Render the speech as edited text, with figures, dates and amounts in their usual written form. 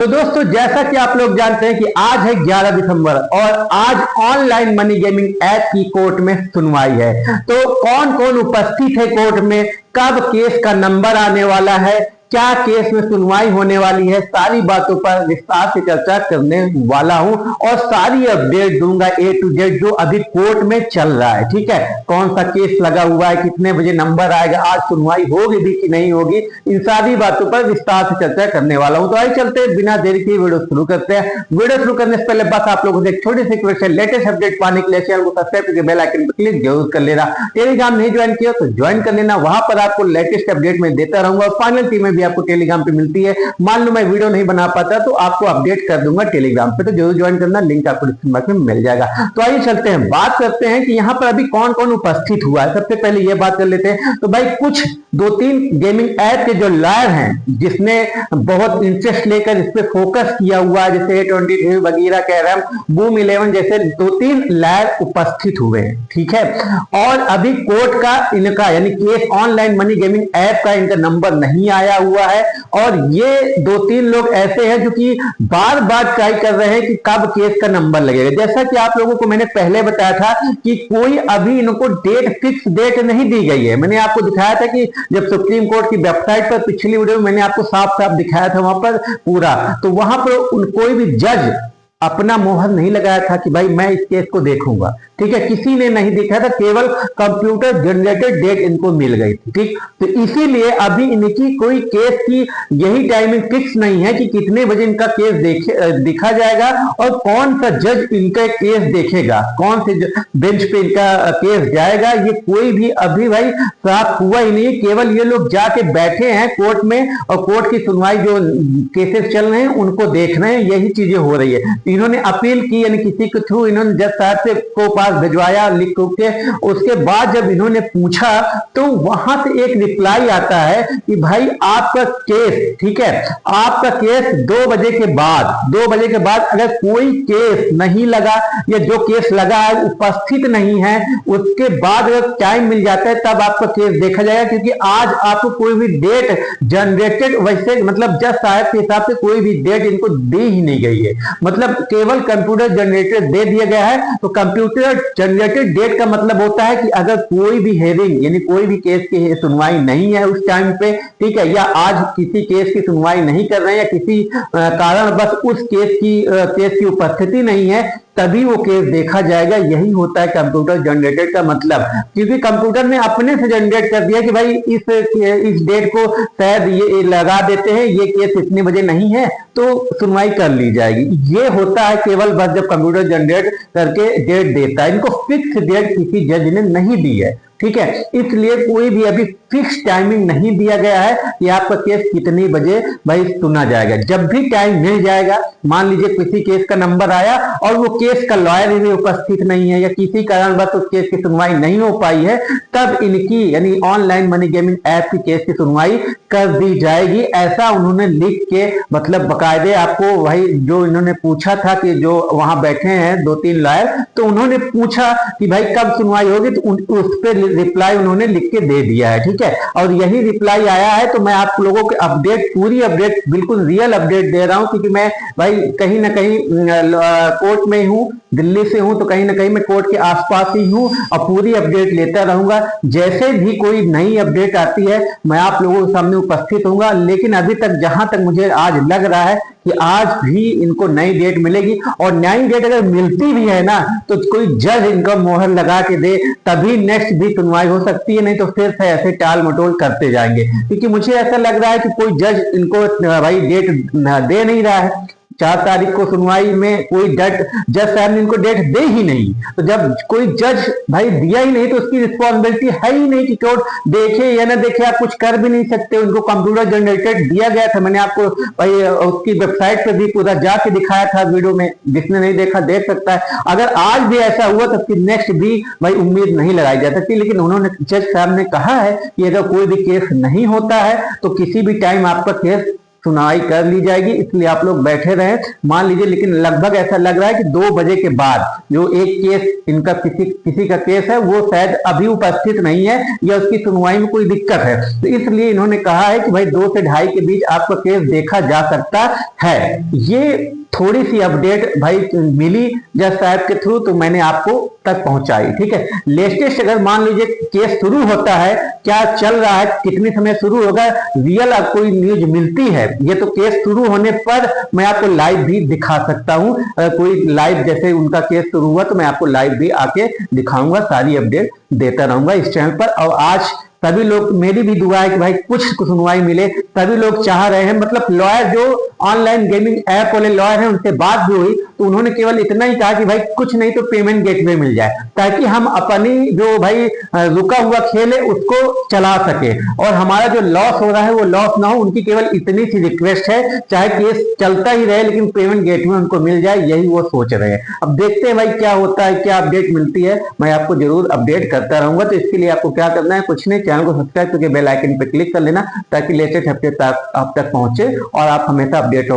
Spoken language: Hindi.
तो दोस्तों, जैसा कि आप लोग जानते हैं कि आज है 11 दिसंबर और आज ऑनलाइन मनी गेमिंग ऐप की कोर्ट में सुनवाई है। तो कौन कौन उपस्थित है कोर्ट में, कब केस का नंबर आने वाला है, क्या केस में सुनवाई होने वाली है, सारी बातों पर विस्तार से चर्चा करने वाला हूं और सारी अपडेट दूंगा ए टू जेड जो अभी कोर्ट में चल रहा है। ठीक है, कौन सा केस लगा हुआ है, कितने बजे नंबर आएगा, आज सुनवाई होगी भी कि नहीं होगी, इन सारी बातों पर विस्तार से चर्चा करने वाला हूं। तो आइए चलते हैं, बिना देरी के वीडियो शुरू करते हैं। वीडियो शुरू करने से पहले बस आप लोगों से एक छोटी सी रिक्वेस्ट है, लेटेस्ट अपडेट पाने के लिए चैनल को सब्सक्राइब करके बेल आइकन पर क्लिक जरूर कर लेना। टेलीग्राम नहीं ज्वाइन किया तो ज्वाइन कर लेना, वहां पर आपको लेटेस्ट अपडेट में देता रहूंगा और फाइनल टीम भी आपको टेलीग्राम पे मिलती है। मान लो मैं वीडियो नहीं बना पाता तो आपको अपडेट कर दूंगा टेलीग्राम पे, तो जरूर ज्वाइन करना, लिंक आपको डिस्क्रिप्शन बॉक्स में मिल जाएगा। तो आइए चलते हैं, बात करते हैं कि यहाँ पर अभी कौन कौन उपस्थित हुआ है। सबसे पहले ये बात कर लेते हैं। तो भाई कुछ 2-3 गेमिंग ऐप के जो लॉयर हैं, जिसने बहुत इंटरेस्ट लेकर इस पे फोकस किया हुआ है, जैसे A23 वगैरह कह रहा है, बूम 11 जैसे 2-3 लॉयर उपस्थित हुए हैं। ठीक है, और अभी कोर्ट का इनका यानी case online money gaming app का इनका नंबर नहीं आया हुआ है और ये 2-3 लोग ऐसे हैं जो कि बार बार ट्राई कर रहे हैं कि कब केस का नंबर लगेगा। जैसा कि आप लोगों को मैंने पहले बताया था कि कोई अभी इनको फिक्स डेट नहीं दी गई है। मैंने आपको दिखाया था कि जब सुप्रीम कोर्ट की वेबसाइट पर पिछली वीडियो में मैंने आपको साफ साफ दिखाया था वहां पर पूरा, तो वहां पर कोई भी जज अपना मोहर नहीं लगाया था कि भाई मैं इस केस को देखूंगा। ठीक है, किसी ने नहीं दिखाया था, केवल कंप्यूटर जनरेटेड डेट इनको मिल गई थी। ठीक, तो इसीलिए अभी इनकी कोई केस की यही टाइमिंग फिक्स नहीं है कि कितने बजे इनका केस दिखा जाएगा और कौन सा जज इनका केस देखेगा, कौन से बेंच पे इनका केस जाएगा, ये कोई भी अभी भाई साफ हुआ ही नहीं। केवल ये लोग जाके बैठे हैं कोर्ट में और कोर्ट की सुनवाई जो केसेस चल रहे हैं उनको देख रहे हैं, यही चीजें हो रही है। इन्होंने अपील की, यानी किसी के थ्रू इन्होंने जज साहब से को पास भिजवाया लिख के, उसके बाद जब इन्होंने पूछा तो वहां से एक रिप्लाई आता है कि भाई आपका केस, ठीक है, आपका केस 2 बजे के बाद अगर कोई केस नहीं लगा या जो केस लगा है उपस्थित नहीं है, उसके बाद अगर टाइम मिल जाता है तब आपका केस देखा जाएगा, क्योंकि आज आपको कोई भी डेट जनरेटेड वैसे मतलब जज साहब के हिसाब से कोई भी डेट इनको दे ही नहीं गई है। मतलब केवल कंप्यूटर जनरेटेड दे दिया गया है। तो कंप्यूटर जनरेटेड डेट का मतलब होता है कि अगर कोई भी हेयरिंग यानी कोई भी केस की सुनवाई नहीं है उस टाइम पे, ठीक है, या आज किसी केस की सुनवाई नहीं कर रहे हैं या किसी कारण बस उस केस की उपस्थिति नहीं है, तभी वो केस देखा जाएगा। यही होता है कंप्यूटर जनरेटेड का मतलब, क्योंकि कंप्यूटर ने अपने से जनरेट कर दिया कि भाई इस डेट को शायद ये लगा देते हैं, ये केस इतने बजे नहीं है तो सुनवाई कर ली जाएगी। ये होता है केवल बस जब कंप्यूटर जनरेट करके डेट देता है। इनको फिक्स डेट किसी जज ने नहीं दी है। ठीक है, इसलिए कोई भी अभी फिक्स टाइमिंग नहीं दिया गया है कि आपका केस कितने बजे भाई सुना जाएगा। जब भी टाइम मिल जाएगा, मान लीजिए किसी केस का नंबर आया और वो केस का लॉयर भी उपस्थित नहीं है या किसी कारण बस उस केस की सुनवाई नहीं हो पाई है, तब इनकी यानी ऑनलाइन मनी गेमिंग ऐप की केस की सुनवाई कर दी जाएगी। ऐसा उन्होंने लिख के मतलब बकायदे आपको भाई जो इन्होंने पूछा था कि जो वहां बैठे हैं 2-3 लॉयर, तो उन्होंने पूछा कि भाई कब सुनवाई होगी, तो उस पर रिप्लाई उन्होंने लिख के दे दिया है। ठीक है, और यही रिप्लाई आया है। तो मैं आप लोगों को अपडेट, पूरी अपडेट, बिल्कुल रियल अपडेट दे रहा हूं, क्योंकि मैं भाई कहीं ना कहीं कोर्ट में हूं, दिल्ली से हूं, तो कहीं ना कहीं मैं कोर्ट के आसपास ही हूं और पूरी अपडेट लेता रहूंगा। जैसे भी कोई नई अपडेट आती है मैं आप लोगों के सामने उपस्थित होऊंगा। लेकिन अभी तक जहां तक मुझे आज लग रहा है कि आज भी इनको नई डेट मिलेगी, और नई डेट अगर मिलती भी है ना तो कोई जज इनका मोहर लगा के दे तभी नेक्स्ट भी सुनवाई हो सकती है, नहीं तो फिर से ऐसे टाल मटोल करते जाएंगे। क्योंकि मुझे ऐसा लग रहा है कि कोई जज इनको भाई डेट दे नहीं रहा है। 4 तारीख को सुनवाई में कोई जज साहब ने इनको डेट दे ही नहीं, तो जब कोई जज भाई दिया ही नहीं तो उसकी रिस्पॉन्सिबिलिटी है ही नहीं कि कोर्ट देखे या ना देखे, आप कुछ कर भी नहीं सकते। उनको कंप्यूटर जनरेटेड दिया गया था, मैंने आपको भाई उसकी वेबसाइट पे भी पूरा जाके दिखाया था वीडियो में, जिसने नहीं देखा देख सकता है। अगर आज भी ऐसा हुआ तो फिर नेक्स्ट भी भाई उम्मीद नहीं लगाई जा सकती। लेकिन उन्होंने जज साहब ने कहा है कि अगर कोई भी केस नहीं होता है तो किसी भी टाइम आपका केस सुनवाई कर ली जाएगी, इसलिए आप लोग बैठे रहे मान लीजिए। लेकिन लगभग ऐसा लग रहा है कि 2 बजे के बाद जो एक केस इनका किसी का केस है वो शायद अभी उपस्थित नहीं है या उसकी सुनवाई में कोई दिक्कत है, तो इसलिए इन्होंने कहा है कि भाई 2 से 2:30 के बीच आपका केस देखा जा सकता है। ये थोड़ी सी अपडेट भाई मिली जज साहब के थ्रू, तो मैंने आपको तक पहुंचाई। ठीक है, लेटेस्ट अगर मान लीजिए केस शुरू होता है, क्या चल रहा है, कितने समय शुरू होगा, रियल कोई न्यूज मिलती है, ये तो केस शुरू होने पर मैं आपको लाइव भी दिखा सकता हूं। अगर कोई लाइव जैसे उनका केस शुरू हुआ तो मैं आपको लाइव भी आके दिखाऊंगा, सारी अपडेट देता रहूंगा इस चैनल पर। और आज सभी लोग, मेरी भी दुआ है कि भाई कुछ सुनवाई मिले। सभी लोग चाह रहे हैं, मतलब लॉयर जो ऑनलाइन गेमिंग ऐप वाले लॉयर हैं उनसे बात भी हुई तो उन्होंने केवल इतना ही कहा कि भाई कुछ नहीं तो पेमेंट गेटवे मिल जाए, ताकि हम अपनी जो भाई रुका हुआ खेल है उसको चला सके और हमारा जो लॉस हो रहा है वो लॉस ना हो। उनकी केवल इतनी सी रिक्वेस्ट है, चाहे केस चलता ही रहे लेकिन पेमेंट गेटवे उनको मिल जाए, यही वो सोच रहे हैं। अब देखते हैं भाई क्या होता है, क्या अपडेट मिलती है, मैं आपको जरूर अपडेट करता रहूंगा। तो इसके लिए आपको क्या करना है, कुछ नहीं, चैनल को सब्सक्राइब करके बेल आइकन पर क्लिक कर लेना ताकि लेटेस्ट अपडेट आप तक पहुंचे और आप हमेशा अपडेट हो।